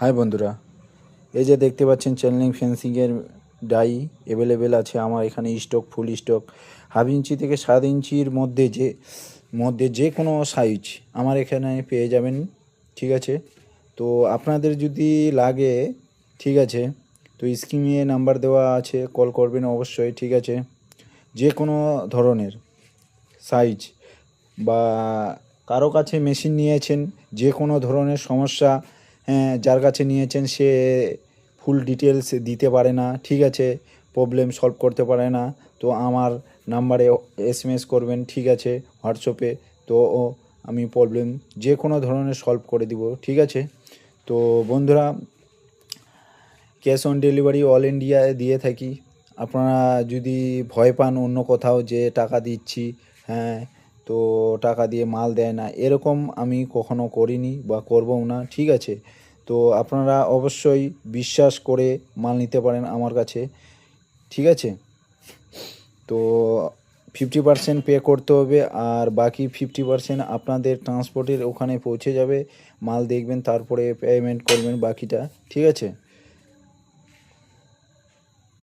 High বন্ধুরা, এই যে দেখতে পাচ্ছেন চ্যানেলিং ফেন্সিংয়ের ডাই অ্যাভেলেবেল আছে আমার এখানে স্টক, ফুল স্টক। হাফ ইঞ্চি থেকে 7 ইঞ্চির মধ্যে যে কোনো সাইজ আমার এখানে পেয়ে যাবেন। ঠিক আছে, তো আপনাদের যদি লাগে, ঠিক আছে, তো স্ক্রিনে নাম্বার দেওয়া আছে, কল করবেন অবশ্যই। ঠিক আছে, যে কোনো ধরনের সাইজ বা কারো কাছে মেশিন নিয়েছেন, যে কোনো ধরনের সমস্যা, হ্যাঁ, যার কাছে নিয়েছেন সে ফুল ডিটেলস দিতে পারে না, ঠিক আছে, প্রবলেম সলভ করতে পারে না, তো আমার নাম্বারে এসএমএস করবেন, ঠিক আছে, হোয়াটসঅ্যাপে। তো আমি প্রবলেম যে কোনো ধরনের সলভ করে দিব। ঠিক আছে, তো বন্ধুরা, ক্যাশ অন ডেলিভারি অল ইন্ডিয়ায় দিয়ে থাকি। আপনারা যদি ভয় পান অন্য কোথাও যে টাকা দিচ্ছি, হ্যাঁ, তো টাকা দিয়ে মাল দেয় না, এরকম আমি কখনো করিনি বা করবও না। ঠিক আছে, তো আপনারা অবশ্যই বিশ্বাস করে মাল নিতে পারেন আমার কাছে। ঠিক আছে, তো 50% পে করতে হবে, আর বাকি 50% আপনাদের ট্রান্সপোর্টের ওখানে পৌঁছে যাবে। মাল দেখবেন, তারপরে পেমেন্ট করবেন বাকিটা। ঠিক আছে।